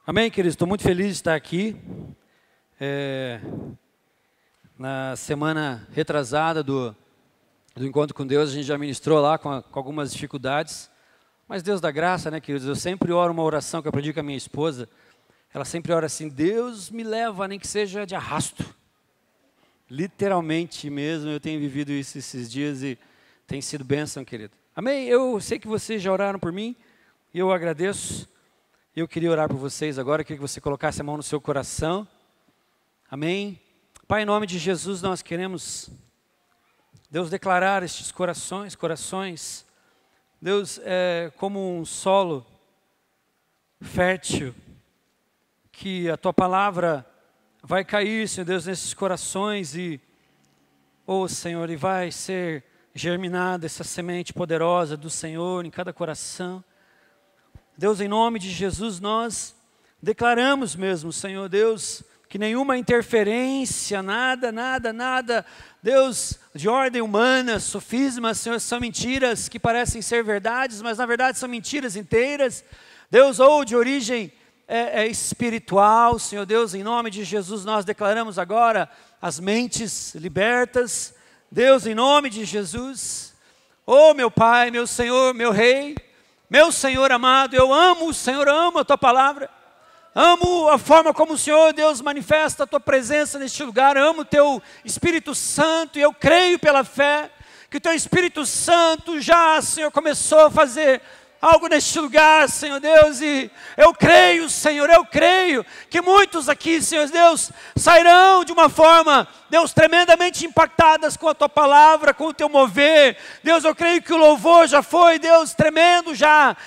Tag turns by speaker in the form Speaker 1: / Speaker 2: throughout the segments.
Speaker 1: Amém, queridos? Estou muito feliz de estar aqui. Na semana retrasada do Encontro com Deus, a gente já ministrou lá com algumas dificuldades. Mas Deus dá graça, né, queridos? Eu sempre oro uma oração que eu aprendi com a minha esposa. Ela sempre ora assim: Deus me leva, nem que seja de arrasto. Literalmente mesmo, eu tenho vivido isso esses dias e tem sido bênção, querido. Amém? Eu sei que vocês já oraram por mim e eu agradeço. Eu queria orar por vocês agora, eu queria que você colocasse a mão no seu coração. Amém? Pai, em nome de Jesus, nós queremos, Deus, declarar estes corações, Deus, como um solo fértil, que a Tua palavra vai cair, Senhor Deus, nesses corações e, Senhor, e vai ser germinada essa semente poderosa do Senhor em cada coração. Deus, em nome de Jesus, nós declaramos mesmo, Senhor Deus, que nenhuma interferência, nada, Deus, de ordem humana, sofismas, Senhor, são mentiras que parecem ser verdades, mas na verdade são mentiras inteiras, Deus, ou de origem espiritual, Senhor Deus, em nome de Jesus, nós declaramos agora as mentes libertas, Deus, em nome de Jesus, meu Pai, meu Senhor, meu Rei, meu Senhor amado, eu amo o Senhor, amo a Tua palavra, amo a forma como o Senhor, Deus, manifesta a Tua presença neste lugar, amo o Teu Espírito Santo e eu creio pela fé que o Teu Espírito Santo já, Senhor, começou a fazer algo neste lugar, Senhor Deus, e eu creio, Senhor, eu creio que muitos aqui, Senhor Deus, sairão de uma forma, Deus, tremendamente impactadas com a Tua palavra, com o Teu mover. Deus, eu creio que o louvor já foi, Deus, tremendo já.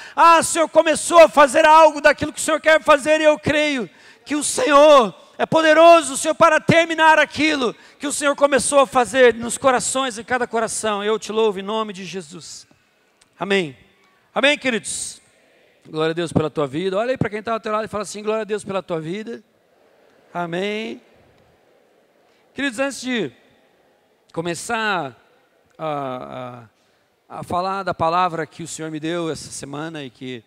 Speaker 1: Senhor, começou a fazer algo daquilo que o Senhor quer fazer e eu creio que o Senhor é poderoso, Senhor, para terminar aquilo que o Senhor começou a fazer nos corações, em cada coração. Eu te louvo em nome de Jesus. Amém. Amém, queridos? Glória a Deus pela tua vida. Olha aí para quem está ao teu lado e fala assim: glória a Deus pela tua vida. Amém. Queridos, antes de começar a falar da palavra que o Senhor me deu essa semana e que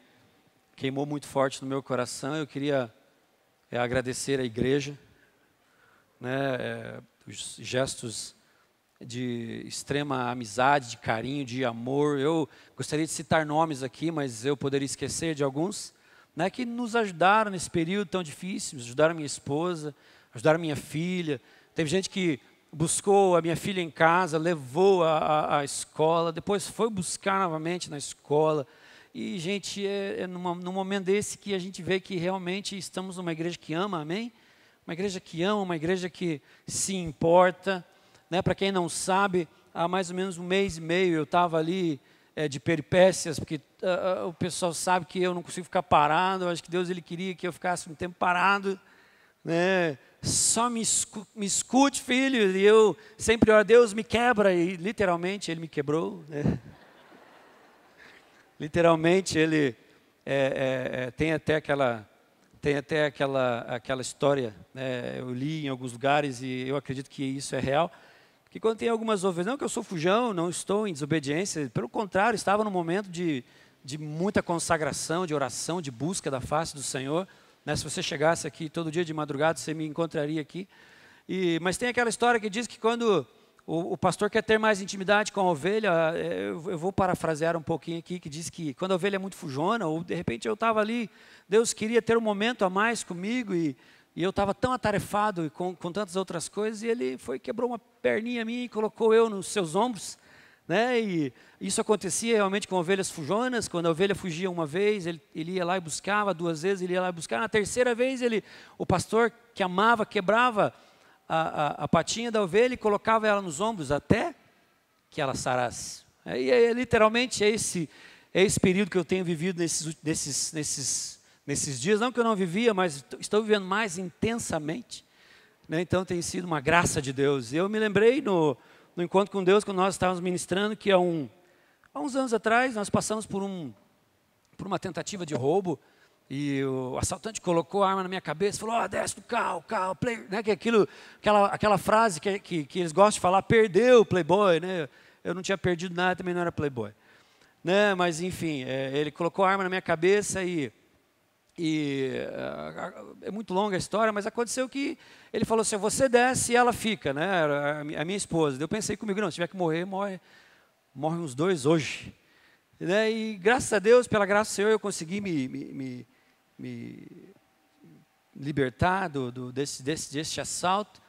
Speaker 1: queimou muito forte no meu coração, eu queria agradecer à igreja, os gestos de extrema amizade, de carinho, de amor. Eu gostaria de citar nomes aqui, mas eu poderia esquecer de alguns, que nos ajudaram nesse período tão difícil, ajudaram a minha esposa, ajudaram a minha filha. Teve gente que buscou a minha filha em casa, levou à escola, depois foi buscar novamente na escola. E, gente, num momento desse que a gente vê que realmente estamos numa igreja que ama, amém? Uma igreja que ama, uma igreja que se importa. Para quem não sabe, há mais ou menos um mês e meio eu estava ali de peripécias, porque o pessoal sabe que eu não consigo ficar parado. Eu acho que Deus ele queria que eu ficasse um tempo parado, Só me escute, filho. E eu sempre oro: Deus me quebra, e literalmente Ele me quebrou. Literalmente Ele tem até aquela história, eu li em alguns lugares e eu acredito que isso é real. Que quando tem algumas ovelhas, não que eu sou fujão, não estou em desobediência, pelo contrário, estava num momento de muita consagração, de oração, de busca da face do Senhor. Se você chegasse aqui todo dia de madrugada, você me encontraria aqui. Mas tem aquela história que diz que quando o pastor quer ter mais intimidade com a ovelha, eu vou parafrasear um pouquinho aqui, que diz que quando a ovelha é muito fujona, ou de repente eu estava ali, Deus queria ter um momento a mais comigo e eu estava tão atarefado com tantas outras coisas, e Ele quebrou uma perninha minha e colocou eu nos seus ombros, E isso acontecia realmente com ovelhas fujonas. Quando a ovelha fugia uma vez, ele ia lá e buscava, 2 vezes ele ia lá e buscava, na terceira vez o pastor que amava, quebrava a patinha da ovelha e colocava ela nos ombros até que ela sarasse. Literalmente é esse período que eu tenho vivido nesses dias, não que eu não vivia, mas estou vivendo mais intensamente, Então tem sido uma graça de Deus. Eu me lembrei no Encontro com Deus, quando nós estávamos ministrando, que há uns anos atrás nós passamos por uma tentativa de roubo, e o assaltante colocou a arma na minha cabeça e falou: desce do carro, play, que aquela frase que eles gostam de falar: perdeu o playboy, Eu não tinha perdido nada, também não era playboy, Mas enfim, ele colocou a arma na minha cabeça e E é muito longa a história, mas aconteceu que ele falou assim, você desce e ela fica, né? A minha esposa. Eu pensei comigo, não, se tiver que morrer, morre uns 2 hoje. E graças a Deus, pela graça do Senhor, eu consegui me libertar desse assalto.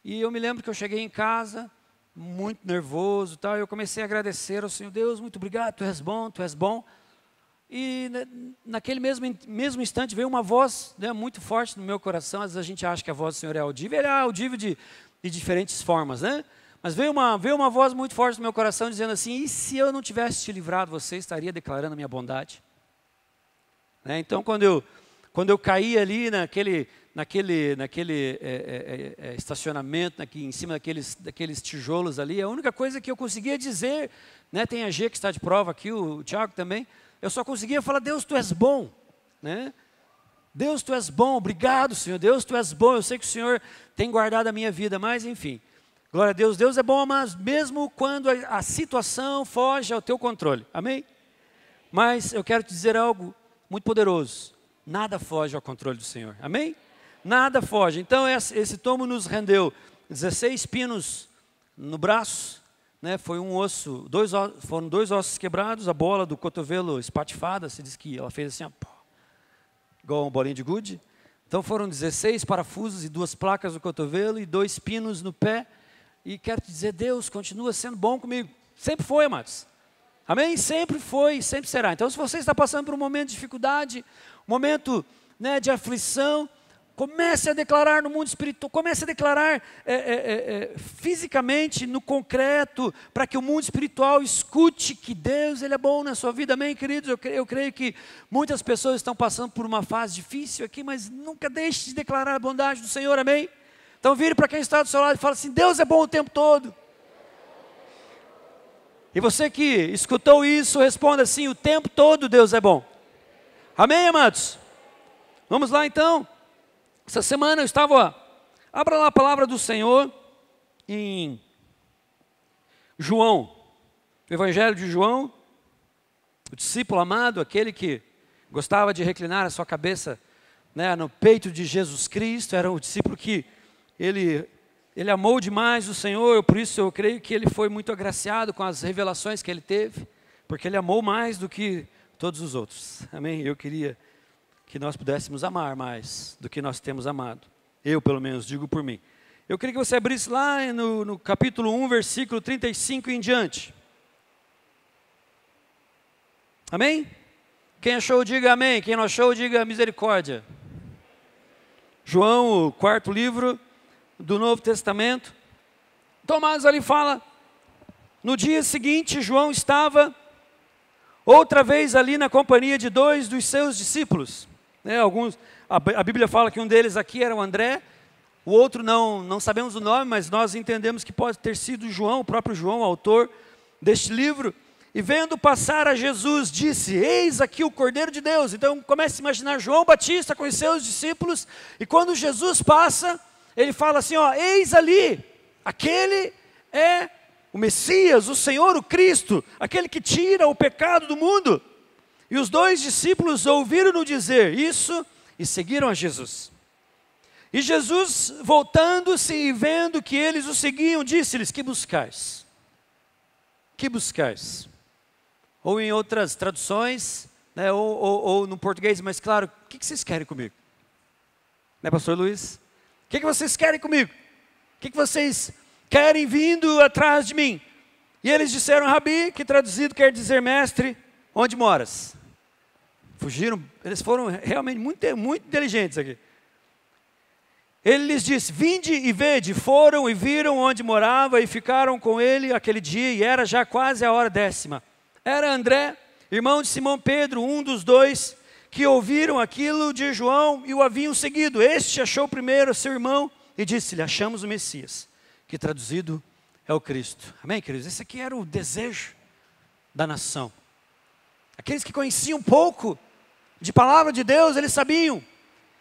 Speaker 1: E eu me lembro que eu cheguei em casa, muito nervoso e tal, e eu comecei a agradecer ao Senhor, Deus, muito obrigado, Tu és bom, Tu és bom. E naquele mesmo instante veio uma voz, né, muito forte no meu coração. Às vezes a gente acha que a voz do Senhor é audível, ele é audível de diferentes formas, né? Mas veio uma voz muito forte no meu coração dizendo assim, e se eu não tivesse te livrado, você estaria declarando a minha bondade? Né? Então quando eu caí ali naquele estacionamento, em cima daqueles tijolos ali, a única coisa que eu conseguia dizer, né, tem a G que está de prova aqui, o Tiago também, eu só conseguia falar, Deus, Tu és bom, né? Deus, Tu és bom, obrigado, Senhor, Deus, Tu és bom, eu sei que o Senhor tem guardado a minha vida, mas enfim, glória a Deus, Deus é bom, mas mesmo quando a situação foge ao Teu controle, amém? Mas eu quero te dizer algo muito poderoso, nada foge ao controle do Senhor, amém? Nada foge. Então esse tomo nos rendeu 16 pinos no braço, né? Foi foram 2 ossos quebrados, a bola do cotovelo espatifada, se diz que ela fez assim, ó, igual uma bolinha de gude. Então foram 16 parafusos e 2 placas no cotovelo e 2 pinos no pé. E quero te dizer, Deus continua sendo bom comigo. Sempre foi, amados. Amém? Sempre foi e sempre será. Então se você está passando por um momento de dificuldade, um momento, né, de aflição, comece a declarar no mundo espiritual, comece a declarar fisicamente, no concreto, para que o mundo espiritual escute que Deus, Ele é bom na sua vida, amém, queridos? Eu creio que muitas pessoas estão passando por uma fase difícil aqui, mas nunca deixe de declarar a bondade do Senhor, amém? Então vire para quem está do seu lado e fala assim, Deus é bom o tempo todo. E você que escutou isso, responda assim, o tempo todo Deus é bom. Amém, amados? Vamos lá então. Essa semana eu abra lá a palavra do Senhor em João, o Evangelho de João, o discípulo amado, aquele que gostava de reclinar a sua cabeça, né, no peito de Jesus Cristo, era o discípulo que ele amou demais o Senhor, por isso eu creio que ele foi muito agraciado com as revelações que ele teve, porque ele amou mais do que todos os outros, amém? Eu queria que nós pudéssemos amar mais do que nós temos amado. Eu, pelo menos, digo por mim. Eu queria que você abrisse lá no capítulo 1, versículo 35 em diante. Amém? Quem achou, diga amém. Quem não achou, diga misericórdia. João, o 4º livro do Novo Testamento. Tomás ali fala, no dia seguinte, João estava outra vez ali na companhia de 2 dos seus discípulos. A Bíblia fala que um deles aqui era o André, o outro não sabemos o nome, mas nós entendemos que pode ter sido João, o próprio João, autor deste livro. E vendo passar a Jesus, disse, eis aqui o Cordeiro de Deus. Então comece a imaginar João Batista com os seus discípulos, e quando Jesus passa, ele fala assim, ó, eis ali, aquele é o Messias, o Senhor, o Cristo, aquele que tira o pecado do mundo. E os 2 discípulos ouviram-no dizer isso e seguiram a Jesus. E Jesus, voltando-se e vendo que eles o seguiam, disse-lhes, que buscais? Que buscais? Ou em outras traduções, né, ou no português mais claro, o que vocês querem comigo? Né, pastor Luiz? O que vocês querem comigo? O que vocês querem vindo atrás de mim? E eles disseram, Rabi, que traduzido quer dizer mestre, onde moras? Fugiram, eles foram realmente muito inteligentes aqui. Ele lhes disse, vinde e vede. Foram e viram onde morava e ficaram com ele aquele dia, e era já quase a hora 10ª. Era André, irmão de Simão Pedro, um dos 2, que ouviram aquilo de João e o haviam seguido. Este achou primeiro seu irmão e disse-lhe, achamos o Messias, que traduzido é o Cristo. Amém, queridos? Esse aqui era o desejo da nação. Aqueles que conheciam pouco de palavra de Deus, eles sabiam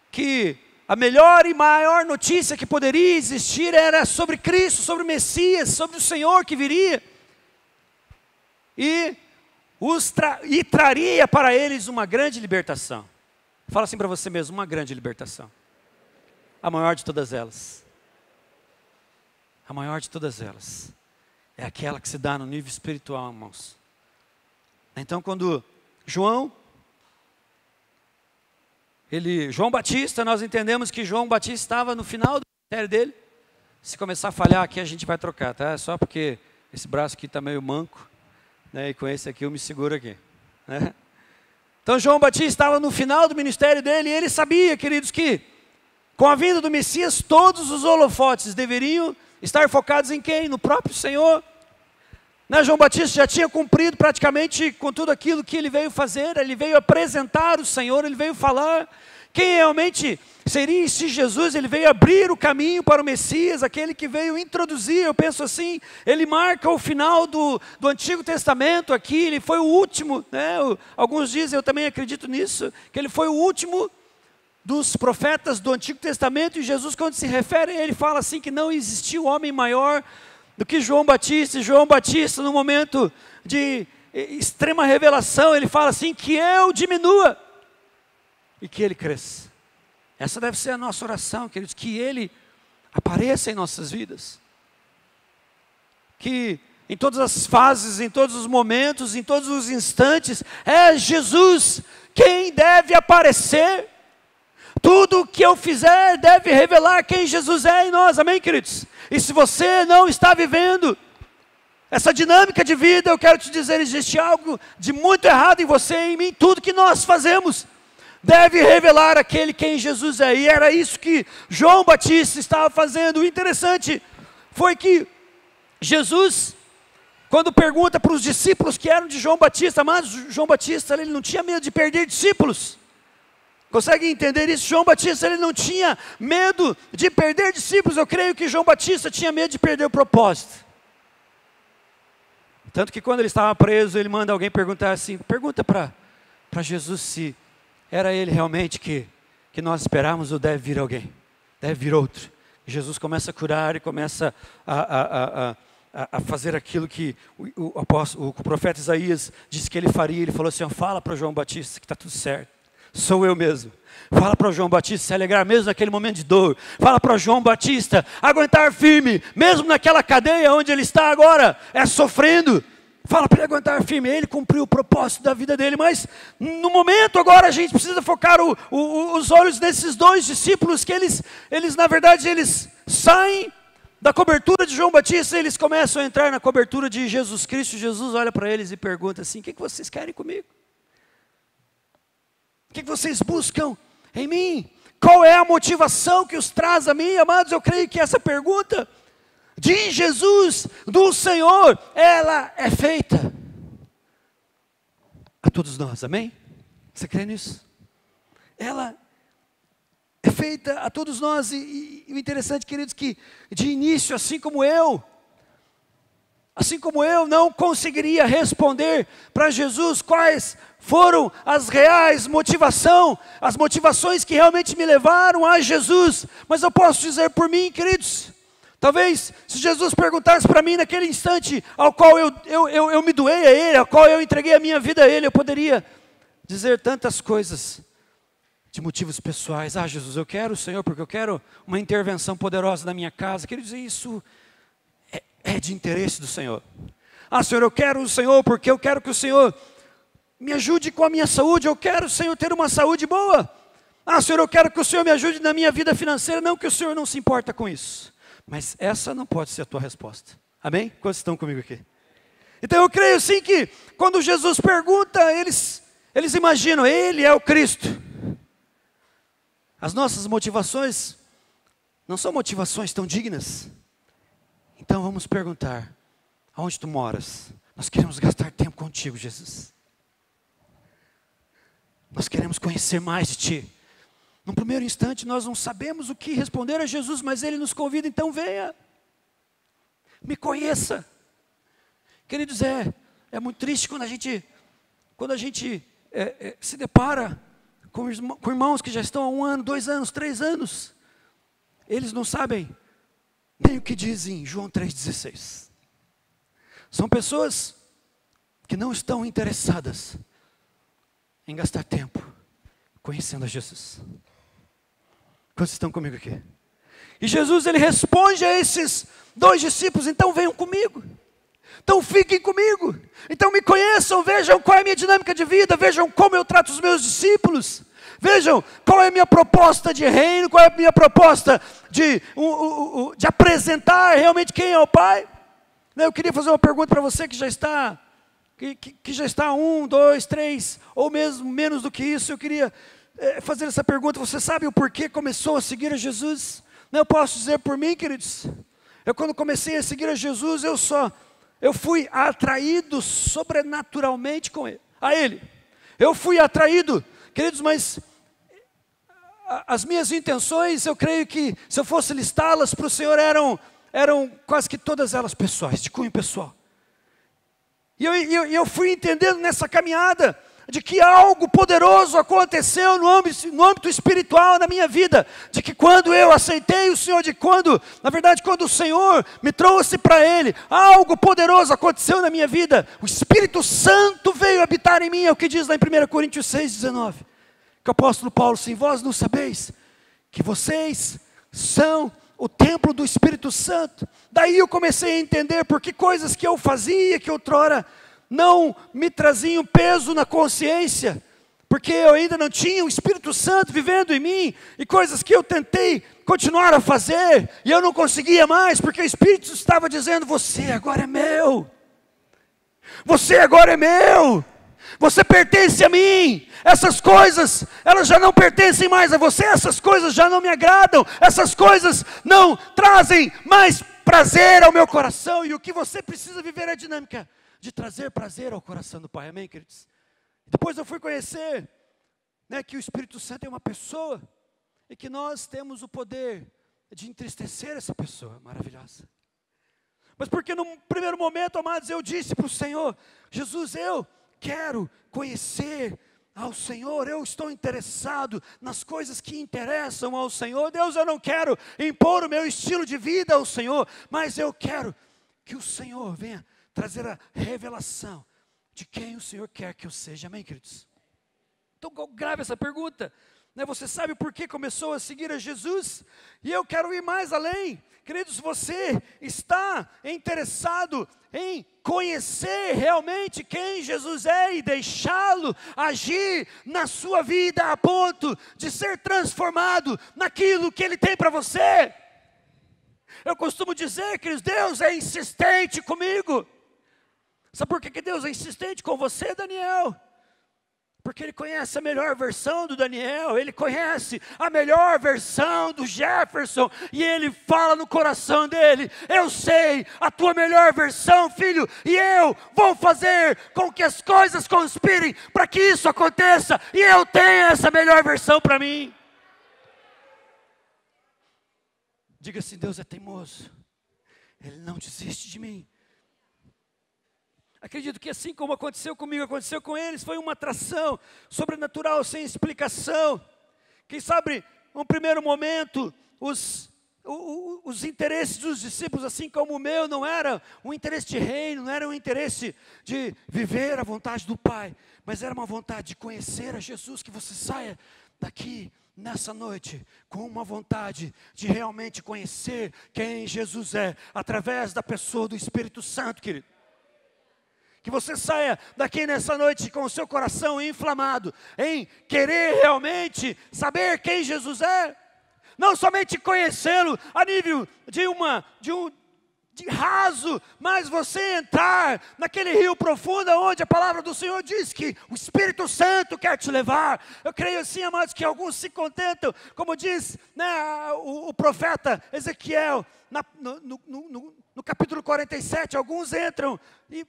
Speaker 1: que a melhor e maior notícia que poderia existir era sobre Cristo, sobre o Messias, sobre o Senhor que viria. E traria para eles uma grande libertação. Fala assim para você mesmo, uma grande libertação. A maior de todas elas. A maior de todas elas. É aquela que se dá no nível espiritual, irmãos. Então quando João Batista, nós entendemos que João Batista estava no final do ministério dele. Se começar a falhar aqui, a gente vai trocar, tá? Só porque esse braço aqui está meio manco, né? E com esse aqui eu me seguro aqui, né? Então João Batista estava no final do ministério dele e ele sabia, queridos, que com a vinda do Messias, todos os holofotes deveriam estar focados em quem? No próprio Senhor. Né? João Batista já tinha cumprido praticamente com tudo aquilo que ele veio fazer, ele veio apresentar o Senhor, ele veio falar quem realmente seria esse Jesus. Ele veio abrir o caminho para o Messias, aquele que veio introduzir, eu penso assim, ele marca o final do Antigo Testamento aqui, ele foi o último, né? Alguns dizem, eu também acredito nisso, que ele foi o último dos profetas do Antigo Testamento, e Jesus, quando se refere a ele, fala assim que não existiu homem maior do que João Batista. E João Batista, no momento de extrema revelação, ele fala assim, que eu diminua e que ele cresça. Essa deve ser a nossa oração, queridos, que ele apareça em nossas vidas. Que em todas as fases, em todos os momentos, em todos os instantes, é Jesus quem deve aparecer. Tudo que eu fizer deve revelar quem Jesus é em nós, amém, queridos? E se você não está vivendo essa dinâmica de vida, eu quero te dizer, existe algo de muito errado em você e em mim. Tudo que nós fazemos deve revelar aquele quem Jesus é, e era isso que João Batista estava fazendo. O interessante foi que Jesus, quando pergunta para os discípulos que eram de João Batista, mas João Batista, ele não tinha medo de perder discípulos. Consegue entender isso? João Batista, ele não tinha medo de perder discípulos. Eu creio que João Batista tinha medo de perder o propósito. Tanto que quando ele estava preso, ele manda alguém perguntar assim, pergunta para Jesus se era ele realmente que nós esperávamos, ou deve vir alguém, deve vir outro. Jesus começa a curar e começa a fazer aquilo que o profeta Isaías disse que ele faria. Ele falou assim, fala para João Batista que está tudo certo. Sou eu mesmo. Fala para João Batista se alegrar mesmo naquele momento de dor. Fala para João Batista aguentar firme, mesmo naquela cadeia onde ele está agora, sofrendo. Fala para ele aguentar firme. Ele cumpriu o propósito da vida dele. Mas no momento agora a gente precisa focar os olhos nesses dois discípulos, que eles na verdade, eles saem da cobertura de João Batista e eles começam a entrar na cobertura de Jesus Cristo. Jesus olha para eles e pergunta assim, o que vocês querem comigo? O que vocês buscam em mim? Qual é a motivação que os traz a mim? Amados, eu creio que essa pergunta de Jesus, do Senhor, ela é feita a todos nós, amém? Você crê nisso? Ela é feita a todos nós, e o interessante, queridos, que de início, assim como eu não conseguiria responder para Jesus quais foram as reais as motivações que realmente me levaram a Jesus, mas eu posso dizer por mim, queridos, talvez se Jesus perguntasse para mim naquele instante ao qual eu me doei a Ele, ao qual eu entreguei a minha vida a Ele, eu poderia dizer tantas coisas de motivos pessoais. Jesus, eu quero o Senhor porque eu quero uma intervenção poderosa na minha casa. Queridos, isso é de interesse do Senhor. Senhor, eu quero o Senhor porque eu quero que o Senhor me ajude com a minha saúde. Eu quero, Senhor, ter uma saúde boa. Senhor, eu quero que o Senhor me ajude na minha vida financeira. Não que o Senhor não se importa com isso, mas essa não pode ser a tua resposta. Amém? Quantos estão comigo aqui? Então eu creio sim que quando Jesus pergunta, eles imaginam, Ele é o Cristo. As nossas motivações não são motivações tão dignas. Então vamos perguntar, aonde tu moras? Nós queremos gastar tempo contigo, Jesus. Nós queremos conhecer mais de Ti. No primeiro instante nós não sabemos o que responder a Jesus, mas Ele nos convida, então venha, me conheça. Queridos, é muito triste quando a gente se depara com irmãos que já estão há 1 ano, 2 anos, 3 anos. Eles não sabem nem o que diz em João 3,16. São pessoas que não estão interessadas em gastar tempo conhecendo a Jesus. Quantos estão comigo aqui? E Jesus, ele responde a esses 2 discípulos: então venham comigo, então fiquem comigo, então me conheçam, vejam qual é a minha dinâmica de vida, vejam como eu trato os meus discípulos, vejam qual é a minha proposta de reino, qual é a minha proposta de apresentar realmente quem é o Pai. Eu queria fazer uma pergunta para você que já está, que já está 1, 2, 3, ou mesmo menos do que isso. Eu queria fazer essa pergunta: você sabe o porquê começou a seguir a Jesus? Eu posso dizer por mim, queridos, quando comecei a seguir a Jesus, eu fui atraído sobrenaturalmente a Ele. Eu fui atraído, queridos, mas as minhas intenções, eu creio que se eu fosse listá-las para o Senhor, eram quase que todas elas pessoais, de cunho pessoal. E eu fui entendendo nessa caminhada de que algo poderoso aconteceu no âmbito espiritual na minha vida, de que quando eu aceitei o Senhor, na verdade, quando o Senhor me trouxe para Ele, algo poderoso aconteceu na minha vida. O Espírito Santo veio habitar em mim, é o que diz lá em 1 Coríntios 6,19, que o apóstolo Paulo: sim, vós não sabeis que vocês são o templo do Espírito Santo. Daí eu comecei a entender por que coisas que eu fazia, que outrora não me traziam peso na consciência, porque eu ainda não tinha o Espírito Santo vivendo em mim, e coisas que eu tentei continuar a fazer, e eu não conseguia mais, porque o Espírito estava dizendo: você agora é meu, você agora é meu, você pertence a mim. Essas coisas, elas já não pertencem mais a você, essas coisas já não me agradam, essas coisas não trazem mais prazer ao meu coração, e o que você precisa viver é a dinâmica de trazer prazer ao coração do Pai. Amém, queridos? Depois eu fui conhecer, que o Espírito Santo é uma pessoa, e que nós temos o poder de entristecer essa pessoa maravilhosa. Mas porque no primeiro momento, amados, eu disse para o Senhor: Jesus, eu quero conhecer ao Senhor, eu estou interessado nas coisas que interessam ao Senhor. Deus, eu não quero impor o meu estilo de vida ao Senhor, mas eu quero que o Senhor venha trazer a revelação de quem o Senhor quer que eu seja. Amém, queridos? Então grave essa pergunta, você sabe por que começou a seguir a Jesus? E eu quero ir mais além. Queridos, você está interessado em conhecer realmente quem Jesus é e deixá-lo agir na sua vida a ponto de ser transformado naquilo que Ele tem para você? Eu costumo dizer, queridos, Deus é insistente comigo. Sabe por que Deus é insistente com você, Daniel? Porque Ele conhece a melhor versão do Daniel, Ele conhece a melhor versão do Jefferson, e Ele fala no coração dele: eu sei a tua melhor versão, filho, e eu vou fazer com que as coisas conspirem para que isso aconteça, e eu tenho essa melhor versão para mim. Diga assim: Deus é teimoso, Ele não desiste de mim. Acredito que assim como aconteceu comigo, aconteceu com eles. Foi uma atração sobrenatural, sem explicação. Quem sabe, num primeiro momento, os interesses dos discípulos, assim como o meu, não era um interesse de reino, não era um interesse de viver a vontade do Pai, mas era uma vontade de conhecer a Jesus. Que você saia daqui nessa noite com uma vontade de realmente conhecer quem Jesus é, através da pessoa do Espírito Santo, querido. Que você saia daqui nessa noite com o seu coração inflamado, em querer realmente saber quem Jesus é. Não somente conhecê-lo a nível de raso, mas você entrar naquele rio profundo, onde a palavra do Senhor diz que o Espírito Santo quer te levar. Eu creio assim, amados, que alguns se contentam, como diz o profeta Ezequiel, no capítulo 47, alguns entram e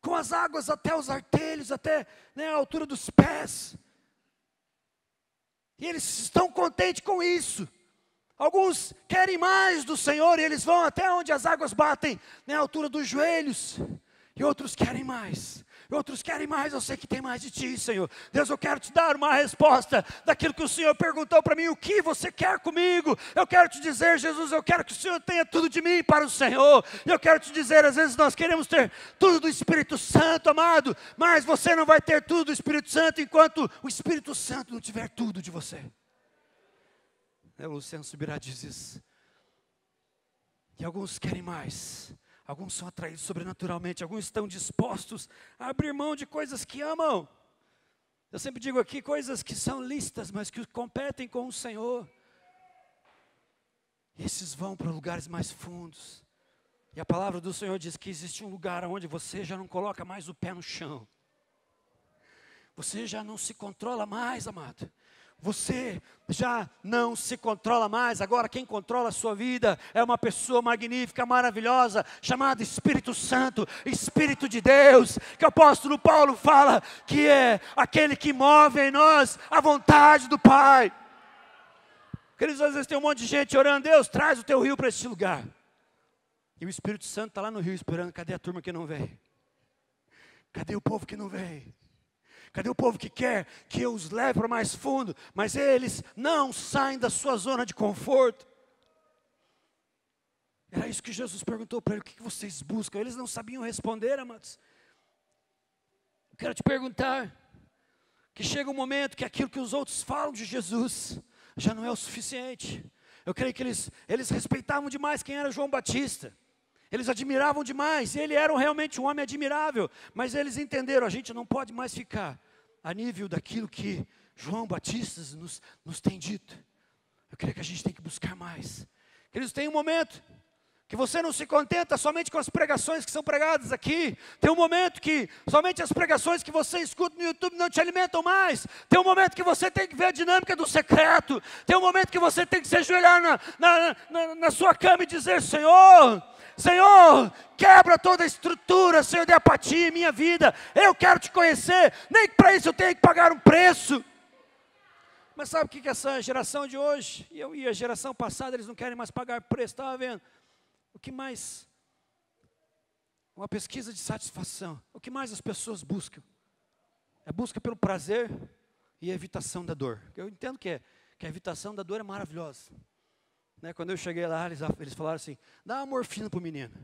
Speaker 1: com as águas até os artelhos, até a altura dos pés. E eles estão contentes com isso. Alguns querem mais do Senhor e eles vão até onde as águas batem, na altura dos joelhos. E outros querem mais. Outros querem mais, eu sei que tem mais de ti, Senhor. Deus, eu quero te dar uma resposta daquilo que o Senhor perguntou para mim, o que você quer comigo? Eu quero te dizer, Jesus, eu quero que o Senhor tenha tudo de mim para o Senhor. Eu quero te dizer, às vezes nós queremos ter tudo do Espírito Santo, amado, mas você não vai ter tudo do Espírito Santo enquanto o Espírito Santo não tiver tudo de você. O Luciano Subirá diz isso. E alguns querem mais. Alguns são atraídos sobrenaturalmente, alguns estão dispostos a abrir mão de coisas que amam. Eu sempre digo aqui, coisas que são lícitas, mas que competem com o Senhor. E esses vão para lugares mais fundos. E a palavra do Senhor diz que existe um lugar onde você já não coloca mais o pé no chão. Você já não se controla mais, amado. Você já não se controla mais. Agora quem controla a sua vida é uma pessoa magnífica, maravilhosa, chamada Espírito Santo, Espírito de Deus, que o apóstolo Paulo fala que é aquele que move em nós a vontade do Pai. Queridos, às vezes tem um monte de gente orando, Deus, traz o teu rio para este lugar. E o Espírito Santo está lá no rio esperando, cadê a turma que não vem? Cadê o povo que não vem? Cadê o povo que quer que eu os leve para mais fundo? Mas eles não saem da sua zona de conforto. Era isso que Jesus perguntou para ele, o que vocês buscam? Eles não sabiam responder, amados. Eu quero te perguntar, que chega um momento que aquilo que os outros falam de Jesus, já não é o suficiente. Eu creio que eles respeitavam demais quem era João Batista. Eles admiravam demais, ele era realmente um homem admirável, mas eles entenderam, a gente não pode mais ficar a nível daquilo que João Batista nos tem dito. Eu creio que a gente tem que buscar mais. Queridos, tem um momento que você não se contenta somente com as pregações que são pregadas aqui. Tem um momento que somente as pregações que você escuta no YouTube não te alimentam mais. Tem um momento que você tem que ver a dinâmica do secreto. Tem um momento que você tem que se ajoelhar na sua cama e dizer, Senhor, quebra toda a estrutura, Senhor, de apatia em minha vida. Eu quero te conhecer, nem que para isso eu tenha que pagar um preço. Mas sabe o que essa geração de hoje, e a geração passada, eles não querem mais pagar preço, estava vendo? O que mais? Uma pesquisa de satisfação. O que mais as pessoas buscam? É busca pelo prazer e a evitação da dor. Eu entendo que a evitação da dor é maravilhosa. Né, quando eu cheguei lá, eles falaram assim, dá uma morfina para o menino.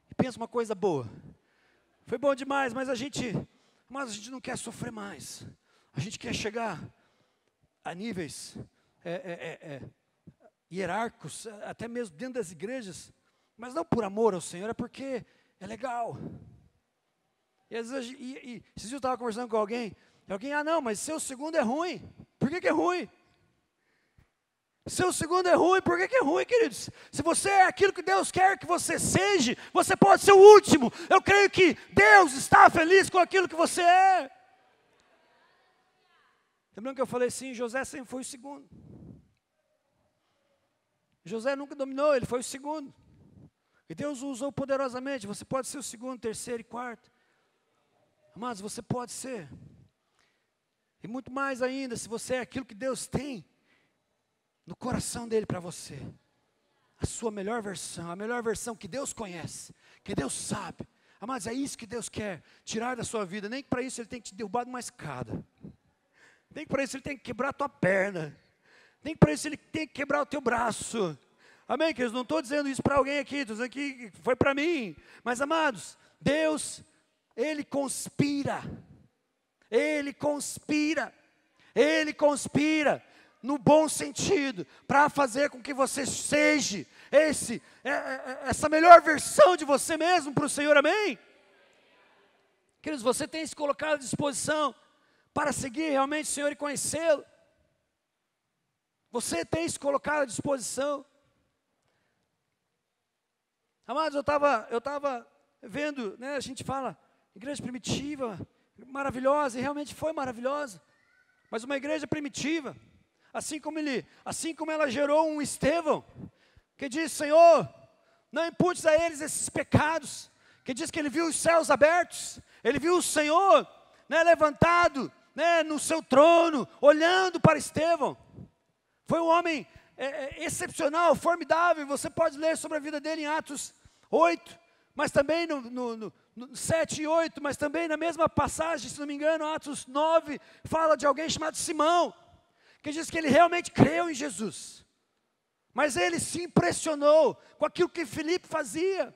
Speaker 1: E pensa uma coisa boa. Foi bom demais, mas a gente não quer sofrer mais. A gente quer chegar a níveis hierárquicos, até mesmo dentro das igrejas, mas não por amor ao Senhor, é porque é legal. E às vezes, esses dias eu estava conversando com alguém, não, mas seu segundo é ruim. Por que é ruim? Seu segundo é ruim, por que é ruim, queridos? Se você é aquilo que Deus quer que você seja, você pode ser o último. Eu creio que Deus está feliz com aquilo que você é. Lembrando que eu falei assim, José sempre foi o segundo. José nunca dominou, ele foi o segundo. E Deus o usou poderosamente. Você pode ser o segundo, terceiro e quarto. Amados, você pode ser. E muito mais ainda, se você é aquilo que Deus tem no coração dele para você, a sua melhor versão, a melhor versão que Deus conhece, que Deus sabe. Amados, é isso que Deus quer tirar da sua vida. Nem que para isso Ele tem que te derrubar de uma escada, nem que para isso Ele tem que quebrar a tua perna, nem que para isso Ele tem que quebrar o teu braço. Amém, queridos? Não estou dizendo isso para alguém aqui, estou dizendo que foi para mim. Mas amados, Deus, Ele conspira no bom sentido, para fazer com que você seja essa melhor versão de você mesmo para o Senhor, amém? Queridos, você tem se colocado à disposição para seguir realmente o Senhor e conhecê-lo? Você tem se colocado à disposição? Amados, eu estava vendo, né, a gente fala, igreja primitiva, maravilhosa, e realmente foi maravilhosa, mas uma igreja primitiva, assim como ela gerou um Estevão, que diz, Senhor, não imputes a eles esses pecados, que diz que ele viu os céus abertos, ele viu o Senhor, né, levantado, né, no seu trono, olhando para Estevão. Foi um homem excepcional, formidável. Você pode ler sobre a vida dele em Atos 8, mas também 7 e 8, mas também na mesma passagem, se não me engano, Atos 9, fala de alguém chamado Simão, que diz que ele realmente creu em Jesus, mas ele se impressionou com aquilo que Filipe fazia.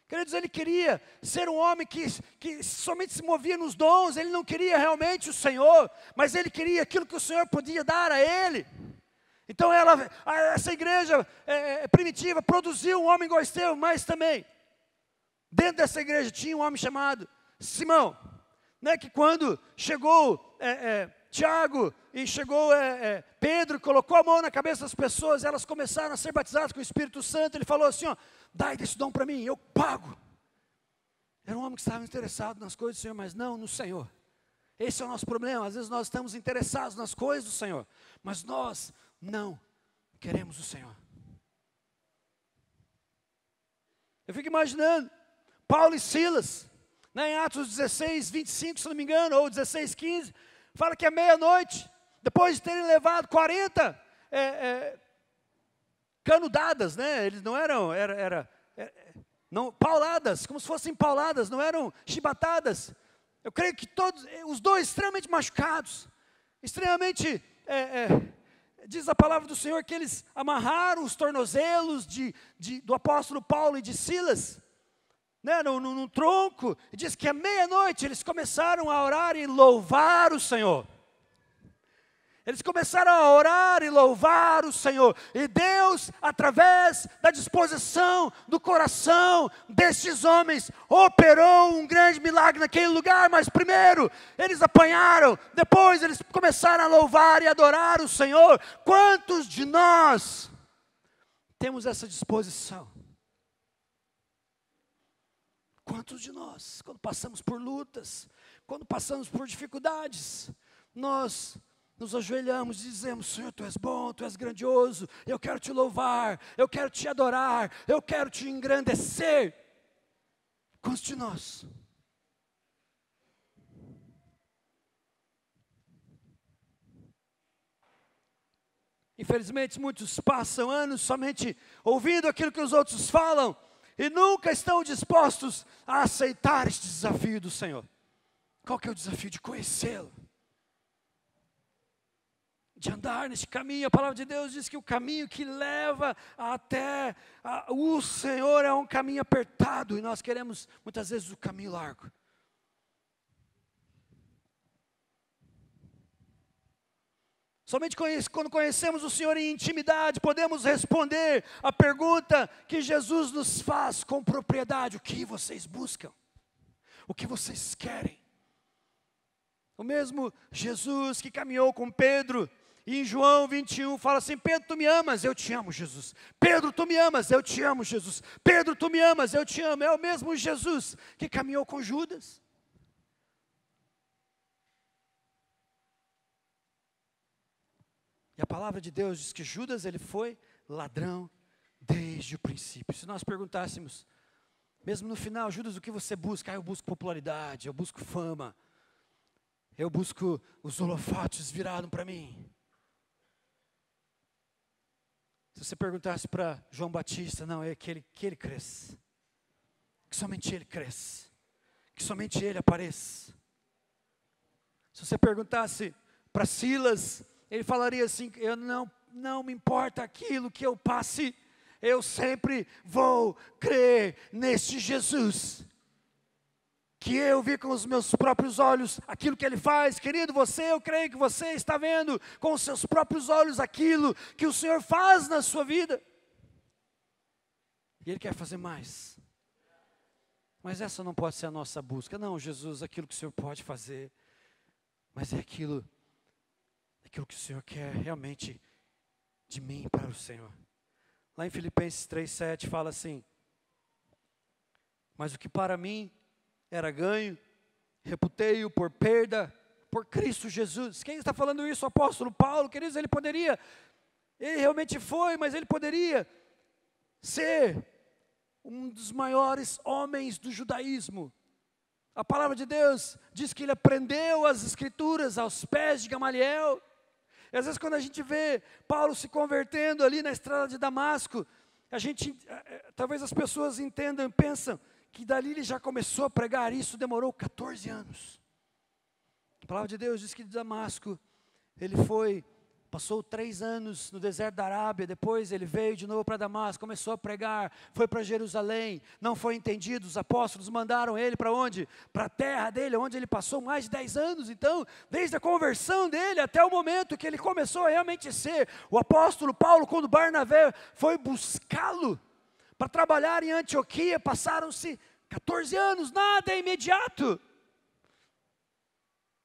Speaker 1: Queridos, ele queria ser um homem que somente se movia nos dons, ele não queria realmente o Senhor, mas ele queria aquilo que o Senhor podia dar a ele. Então essa igreja primitiva produziu um homem igual a Estevão, mas também, dentro dessa igreja tinha um homem chamado Simão, né, que quando chegou Tiago e chegou Pedro, colocou a mão na cabeça das pessoas, elas começaram a ser batizadas com o Espírito Santo, ele falou assim, ó, dai desse dom para mim, eu pago. Era um homem que estava interessado nas coisas do Senhor, mas não no Senhor. Esse é o nosso problema, às vezes nós estamos interessados nas coisas do Senhor, mas nós não queremos o Senhor. Eu fico imaginando, Paulo e Silas, né, em Atos 16, 25, se não me engano, ou 16, 15, fala que à meia-noite, depois de terem levado 40 canudadas, né, eles não eram, não, pauladas, como se fossem pauladas, não eram chibatadas. Eu creio que todos, os dois extremamente machucados, extremamente, diz a palavra do Senhor que eles amarraram os tornozelos do apóstolo Paulo e de Silas, né, no tronco, e diz que à meia-noite eles começaram a orar e louvar o Senhor. Eles começaram a orar e louvar o Senhor. E Deus, através da disposição do coração destes homens, operou um grande milagre naquele lugar. Mas primeiro, eles apanharam. Depois, eles começaram a louvar e adorar o Senhor. Quantos de nós temos essa disposição? Quantos de nós, quando passamos por lutas, quando passamos por dificuldades, nós nos ajoelhamos e dizemos, Senhor, Tu és bom, Tu és grandioso, eu quero Te louvar, eu quero Te adorar, eu quero Te engrandecer. Quantos de nós? Infelizmente, muitos passam anos somente ouvindo aquilo que os outros falam e nunca estão dispostos a aceitar este desafio do Senhor. Qual que é o desafio? De conhecê-lo, de andar neste caminho. A palavra de Deus diz que o caminho que leva até o Senhor é um caminho apertado, e nós queremos muitas vezes o caminho largo. Somente quando conhecemos o Senhor em intimidade, podemos responder a pergunta que Jesus nos faz com propriedade: o que vocês buscam? O que vocês querem? O mesmo Jesus que caminhou com Pedro, e em João 21 fala assim: Pedro, tu me amas? Eu te amo, Jesus. Pedro, tu me amas? Eu te amo, Jesus. Pedro, tu me amas? Eu te amo. É o mesmo Jesus que caminhou com Judas. E a palavra de Deus diz que Judas, ele foi ladrão desde o princípio. Se nós perguntássemos, mesmo no final, Judas, o que você busca? Eu busco popularidade, eu busco fama, eu busco os holofotes virados para mim. Se você perguntasse para João Batista, não, é que ele cresça, que somente ele cresça, que somente ele apareça. Se você perguntasse para Silas, ele falaria assim: eu não me importa aquilo que eu passe, eu sempre vou crer neste Jesus, que eu vi com os meus próprios olhos aquilo que Ele faz. Querido, eu creio que você está vendo com os seus próprios olhos aquilo que o Senhor faz na sua vida, e Ele quer fazer mais. Mas essa não pode ser a nossa busca. Não, Jesus, aquilo que o Senhor pode fazer, mas é aquilo que o Senhor quer realmente de mim para o Senhor. Lá em Filipenses 3,7 fala assim: mas o que para mim era ganho, reputei-o por perda, por Cristo Jesus. Quem está falando isso? O apóstolo Paulo. Queridos, ele realmente foi, mas ele poderia ser um dos maiores homens do judaísmo. A palavra de Deus diz que ele aprendeu as escrituras aos pés de Gamaliel. E às vezes quando a gente vê Paulo se convertendo ali na estrada de Damasco, talvez as pessoas entendam e pensam que dali ele já começou a pregar. Isso demorou 14 anos. A palavra de Deus diz que de Damasco, ele passou 3 anos no deserto da Arábia, depois ele veio de novo para Damasco, começou a pregar, foi para Jerusalém, não foi entendido, os apóstolos mandaram ele para onde? Para a terra dele, onde ele passou mais de 10 anos. Então, desde a conversão dele até o momento que ele começou a realmente ser o apóstolo Paulo, quando Barnabé foi buscá-lo para trabalhar em Antioquia, passaram-se 14 anos, nada é imediato.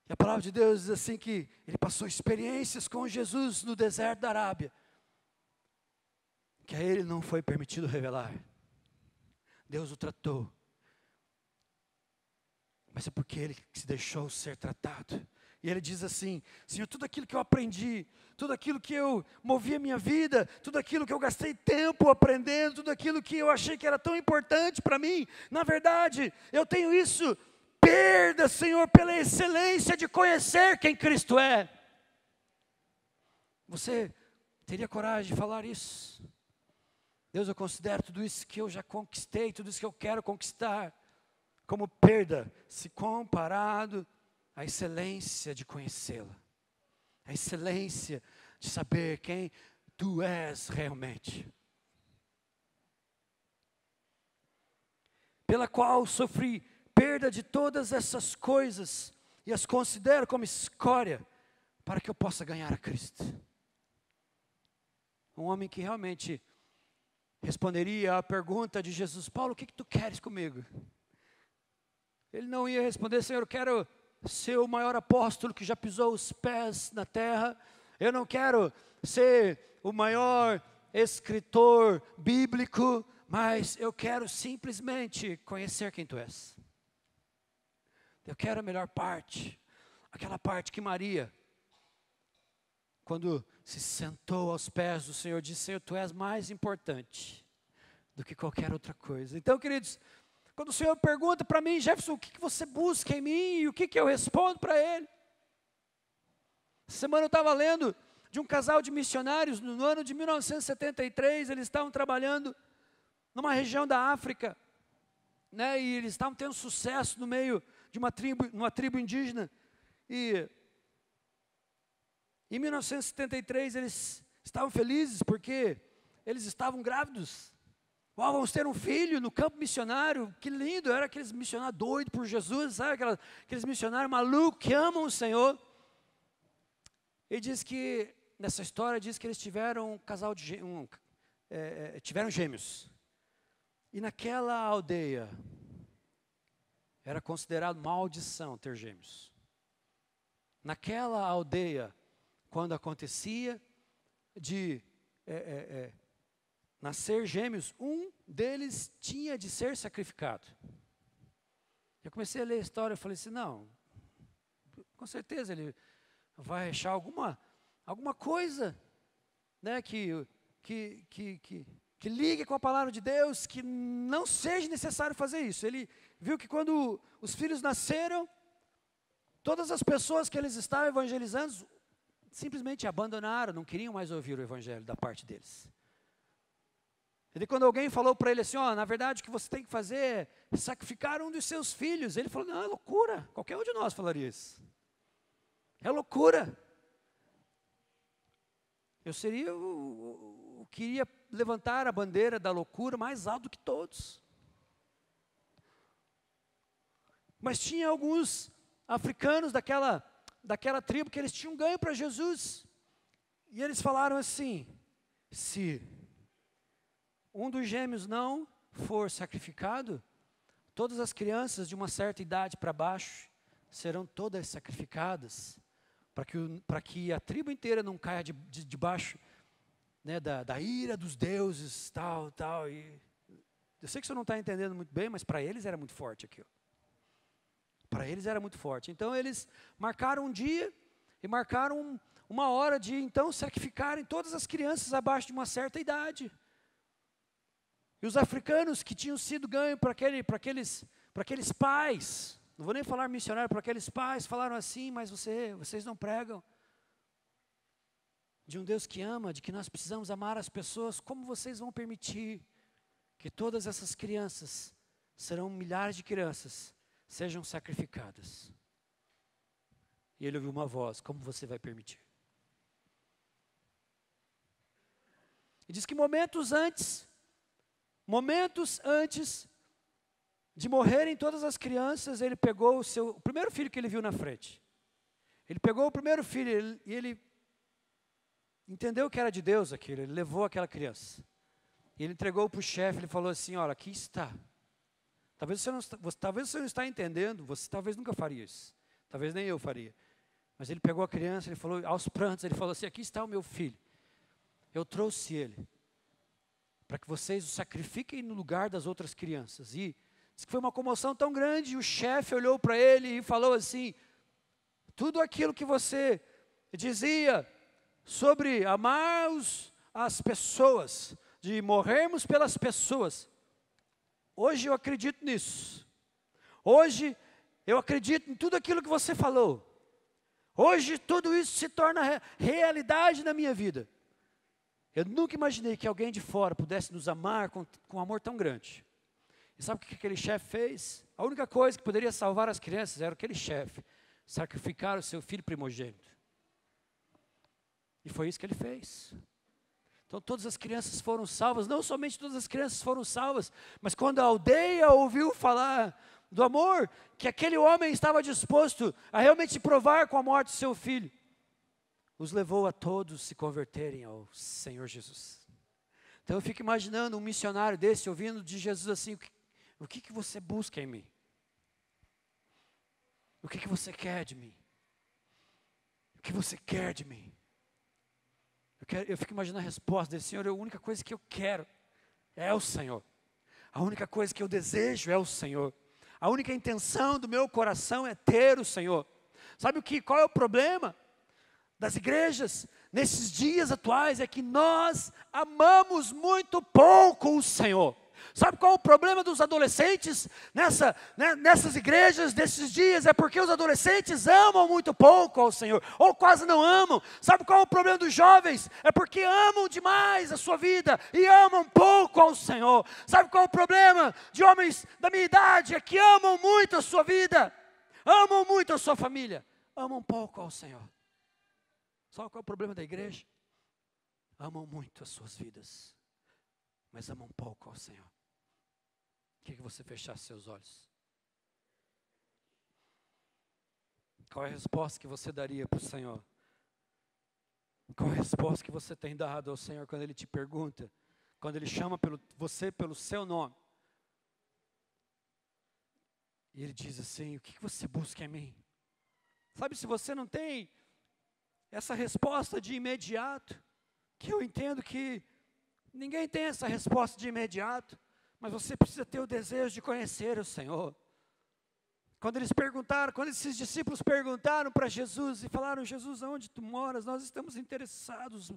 Speaker 1: E a palavra de Deus diz assim que ele passou experiências com Jesus no deserto da Arábia, que a ele não foi permitido revelar. Deus o tratou, mas é porque ele se deixou ser tratado. E ele diz assim: Senhor, tudo aquilo que eu aprendi, tudo aquilo que eu movi a minha vida, tudo aquilo que eu gastei tempo aprendendo, tudo aquilo que eu achei que era tão importante para mim, na verdade, eu tenho isso, perda, Senhor, pela excelência de conhecer quem Cristo é. Você teria coragem de falar isso? Deus, eu considero tudo isso que eu já conquistei, tudo isso que eu quero conquistar, como perda, se comparado à excelência de conhecê-la, a excelência de saber quem Tu és realmente, pela qual sofri perda de todas essas coisas e as considero como escória para que eu possa ganhar a Cristo. Um homem que realmente responderia à pergunta de Jesus: Paulo, o que tu queres comigo? Ele não ia responder: Senhor, eu quero ser o maior apóstolo que já pisou os pés na terra. Eu não quero ser o maior escritor bíblico, mas eu quero simplesmente conhecer quem Tu és. Eu quero a melhor parte, aquela parte que Maria, quando se sentou aos pés do Senhor, disse: Senhor, Tu és mais importante do que qualquer outra coisa. Então, queridos, quando o Senhor pergunta para mim: Jefferson, o que você busca em mim? E o que eu respondo para Ele? Essa semana eu estava lendo de um casal de missionários, no ano de 1973, eles estavam trabalhando numa região da África, né, e eles estavam tendo sucesso no meio de uma tribo indígena. E em 1973 eles estavam felizes porque eles estavam grávidos. Uau, vamos ter um filho no campo missionário, que lindo. Era aqueles missionários doidos por Jesus, sabe? Aqueles missionários malucos que amam o Senhor. E diz que, nessa história, diz que eles tiveram um casal de tiveram gêmeos. E naquela aldeia, era considerado maldição ter gêmeos. Naquela aldeia, quando acontecia de nascer gêmeos, um deles tinha de ser sacrificado. Eu comecei a ler a história e falei assim: não, com certeza ele vai achar alguma coisa, né, que ligue com a palavra de Deus, que não seja necessário fazer isso. Ele viu que quando os filhos nasceram, todas as pessoas que eles estavam evangelizando simplesmente abandonaram, não queriam mais ouvir o evangelho da parte deles. E quando alguém falou para ele assim: na verdade o que você tem que fazer é sacrificar um dos seus filhos, ele falou: não, é loucura, qualquer um de nós falaria isso. É loucura. Eu queria levantar a bandeira da loucura mais alto do que todos. Mas tinha alguns africanos daquela tribo que eles tinham ganho para Jesus. E eles falaram assim: se um dos gêmeos não for sacrificado, todas as crianças de uma certa idade para baixo serão todas sacrificadas, para que a tribo inteira não caia debaixo, né, da ira dos deuses, tal. E eu sei que você não está entendendo muito bem, mas para eles era muito forte aquilo. Para eles era muito forte. Então eles marcaram um dia e marcaram uma hora de então sacrificarem todas as crianças abaixo de uma certa idade. E os africanos que tinham sido ganhos para aqueles pais, não vou nem falar missionário, para aqueles pais, falaram assim: mas vocês não pregam de um Deus que ama, de que nós precisamos amar as pessoas, como vocês vão permitir que todas essas crianças serão milhares de crianças, sejam sacrificadas. E ele ouviu uma voz: como você vai permitir? E diz que momentos antes de morrerem todas as crianças, ele pegou o primeiro filho que ele viu na frente. Ele pegou o primeiro filho e ele entendeu que era de Deus aquilo, ele levou aquela criança. E ele entregou para o chefe, ele falou assim: olha, aqui está. Talvez você não está entendendo, você talvez nunca faria isso. Talvez nem eu faria. Mas ele pegou a criança, ele falou, aos prantos, ele falou assim: aqui está o meu filho. Eu trouxe ele para que vocês o sacrifiquem no lugar das outras crianças. E diz que foi uma comoção tão grande, e o chefe olhou para ele e falou assim: tudo aquilo que você dizia sobre amar as pessoas, de morrermos pelas pessoas, hoje eu acredito nisso. Hoje eu acredito em tudo aquilo que você falou. Hoje tudo isso se torna realidade na minha vida. Eu nunca imaginei que alguém de fora pudesse nos amar com amor tão grande. E sabe o que aquele chefe fez? A única coisa que poderia salvar as crianças era aquele chefe sacrificar o seu filho primogênito. E foi isso que ele fez. Então todas as crianças foram salvas. Não somente todas as crianças foram salvas, mas quando a aldeia ouviu falar do amor que aquele homem estava disposto a realmente provar com a morte do seu filho, os levou a todos se converterem ao Senhor Jesus. Então eu fico imaginando um missionário desse, ouvindo de Jesus assim: o que você busca em mim? O que você quer de mim? O que você quer de mim? Eu fico imaginando a resposta desse: Senhor, a única coisa que eu quero é o Senhor. A única coisa que eu desejo é o Senhor. A única intenção do meu coração é ter o Senhor. Sabe qual é o problema das igrejas nesses dias atuais? É que nós amamos muito pouco o Senhor. Sabe qual é o problema dos adolescentes nessas igrejas desses dias? É porque os adolescentes amam muito pouco ao Senhor, ou quase não amam. Sabe qual é o problema dos jovens? É porque amam demais a sua vida e amam pouco ao Senhor. Sabe qual é o problema de homens da minha idade? É que amam muito a sua vida, amam muito a sua família, amam pouco ao Senhor. Sabe qual é o problema da igreja? Amam muito as suas vidas, mas amam pouco ao Senhor. Queria que você fechasse seus olhos. Qual é a resposta que você daria para o Senhor? Qual é a resposta que você tem dado ao Senhor quando Ele te pergunta, quando Ele chama você pelo seu nome? E Ele diz assim: o que você busca em mim? Sabe, se você não tem essa resposta de imediato, que eu entendo que ninguém tem essa resposta de imediato, mas você precisa ter o desejo de conhecer o Senhor. Quando esses discípulos perguntaram para Jesus e falaram: Jesus, onde tu moras? Nós estamos interessados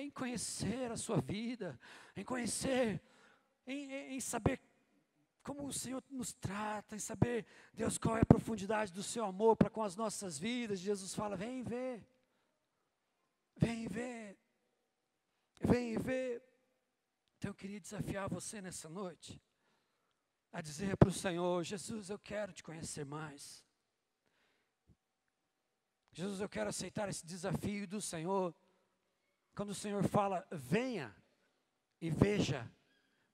Speaker 1: em conhecer a sua vida, em conhecer, em saber como o Senhor nos trata, em saber, Deus, qual é a profundidade do seu amor para com as nossas vidas. Jesus fala: vem ver, vem ver, vem ver. Então eu queria desafiar você nessa noite a dizer para o Senhor: Jesus, eu quero te conhecer mais. Jesus, eu quero aceitar esse desafio do Senhor. Quando o Senhor fala: venha e veja,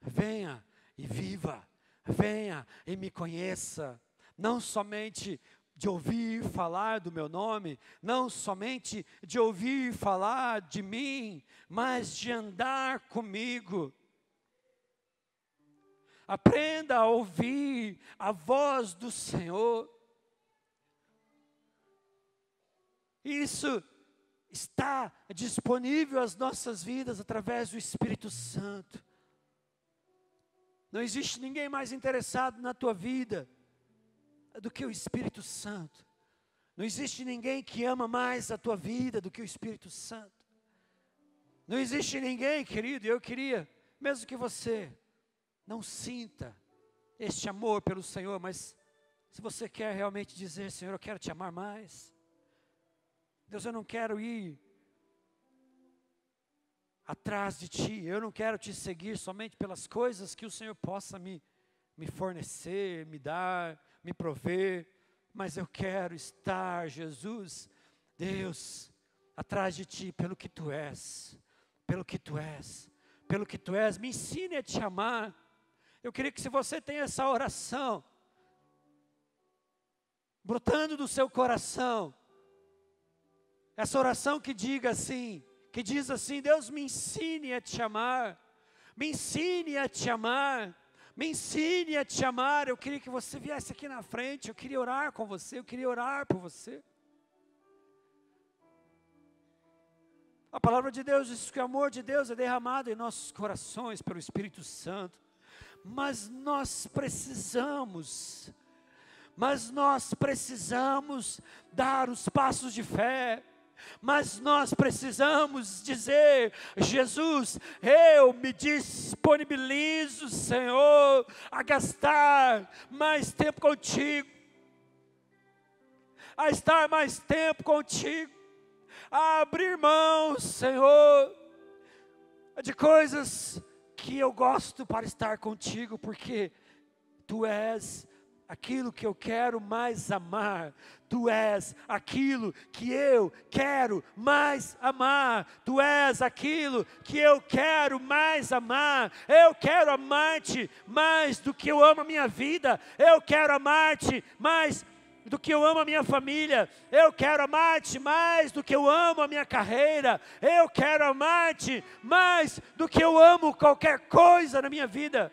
Speaker 1: venha e viva, venha e me conheça. Não somente de ouvir falar do meu nome, não somente de ouvir falar de mim, mas de andar comigo. Aprenda a ouvir a voz do Senhor. Isso está disponível às nossas vidas através do Espírito Santo. Não existe ninguém mais interessado na tua vida do que o Espírito Santo. Não existe ninguém que ama mais a tua vida do que o Espírito Santo. Não existe ninguém, querido, eu queria, mesmo que você não sinta este amor pelo Senhor, mas se você quer realmente dizer: Senhor, eu quero te amar mais. Deus, eu não quero ir atrás de Ti, eu não quero Te seguir somente pelas coisas que o Senhor possa me me fornecer, me dar, me prover, mas eu quero estar, Jesus, Deus, atrás de Ti, pelo que Tu és, pelo que Tu és, pelo que Tu és, me ensine a Te amar. Eu queria que, se você tem essa oração, brotando do seu coração, essa oração que diga assim, que diz assim: Deus, me ensine a Te amar, me ensine a Te amar, me ensine a Te amar. Eu queria que você viesse aqui na frente, eu queria orar com você, eu queria orar por você. A palavra de Deus diz que o amor de Deus é derramado em nossos corações pelo Espírito Santo, mas nós precisamos dar os passos de fé, mas nós precisamos dizer: Jesus, eu me disponibilizo, Senhor, a gastar mais tempo contigo, a estar mais tempo contigo, a abrir mão, Senhor, de coisas que eu gosto para estar contigo, porque Tu és aquilo que eu quero mais amar, Tu és aquilo que eu quero mais amar, Tu és aquilo que eu quero mais amar. Eu quero amar-Te mais do que eu amo a minha vida, eu quero amar-Te mais do que eu amo a minha família, eu quero amar-Te mais do que eu amo a minha carreira, eu quero amar-Te mais do que eu amo qualquer coisa na minha vida.